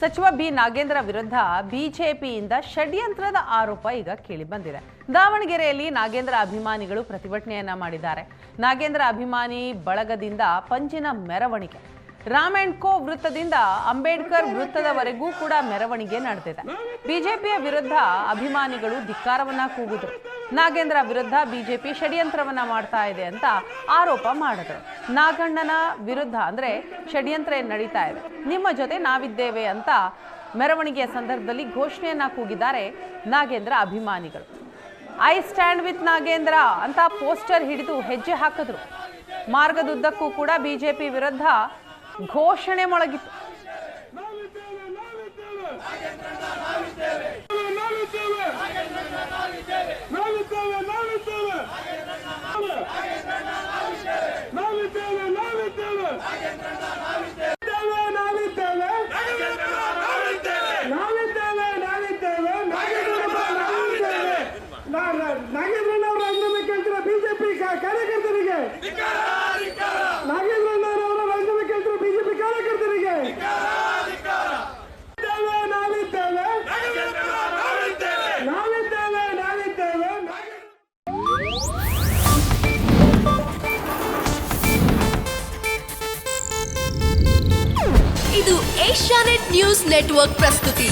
ಸಚಿವ ಬಿ ನಾಗೇಂದ್ರ ವಿರುದ್ಧ ಬಿಜೆಪಿಯಿಂದ ಷಡ್ಯಂತ್ರದ ಆರೋಪ ಈಗ ಕೇಳಿಬಂದಿದೆ. ದಾವಣಗೆರೆಯಲ್ಲಿ ನಾಗೇಂದ್ರ ಅಭಿಮಾನಿಗಳು ಪ್ರತಿಭಟನೆಯನ್ನ ಮಾಡಿದ್ದಾರೆ. ನಾಗೇಂದ್ರ ಅಭಿಮಾನಿ ಬಳಗದಿಂದ ಪಂಜಿನ ಮೆರವಣಿಗೆ, ರಾಮ್ ಅಂಡ್ ಕೋ ವೃತ್ತದಿಂದ ಅಂಬೇಡ್ಕರ್ ವೃತ್ತದವರೆಗೂ ಕೂಡ ಮೆರವಣಿಗೆ ನಡೆದಿದೆ. ಬಿಜೆಪಿಯ ವಿರುದ್ಧ ಅಭಿಮಾನಿಗಳು ಧಿಕ್ಕಾರವನ್ನ ಕೂಗಿದ್ರು. ನಾಗೇಂದ್ರ ವಿರುದ್ಧ ಬಿಜೆಪಿ ಷಡ್ಯಂತ್ರವನ್ನ ಮಾಡ್ತಾ ಇದೆ ಅಂತ ಆರೋಪ ಮಾಡಿದ್ರು. ನಾಗಣ್ಣನ ವಿರುದ್ಧ ಅಂದ್ರೆ ಷಡ್ಯಂತ್ರ ನಡೀತಾ ಇದೆ, ನಿಮ್ಮ ಜೊತೆ ನಾವಿದ್ದೇವೆ ಅಂತ ಮೆರವಣಿಗೆಯ ಸಂದರ್ಭದಲ್ಲಿ ಘೋಷಣೆಯನ್ನ ಕೂಗಿದ್ದಾರೆ ನಾಗೇಂದ್ರ ಅಭಿಮಾನಿಗಳು. ಐ ಸ್ಟ್ಯಾಂಡ್ ವಿತ್ ನಾಗೇಂದ್ರ ಅಂತ ಪೋಸ್ಟರ್ ಹಿಡಿದು ಹೆಜ್ಜೆ ಹಾಕಿದ್ರು. ಮಾರ್ಗದುದ್ದಕ್ಕೂ ಕೂಡ ಬಿಜೆಪಿ ವಿರುದ್ಧ ಘೋಷಣೆ ಮೊಳಗಿತ್ತು. ನಾಗೇಂದ್ರನವರ ರಾಜೀನಾಮೆ ಕೇಳ್ತಿರೋ ಬಿಜೆಪಿ ಕಾರ್ಯಕರ್ತರಿಗೆ, ನಾಗೇಂದ್ರನವರ ರಾಜೀನಾಮೆ ಕೇಳ್ತಿರೋ ಬಿಜೆಪಿ ಕಾರ್ಯಕರ್ತರಿಗೆ ನಾವಿದ್ದೇವೆ. ಇದು ಏಷ್ಯಾನೆಟ್ ನ್ಯೂಸ್ ನೆಟ್ವರ್ಕ್ ಪ್ರಸ್ತುತಿ.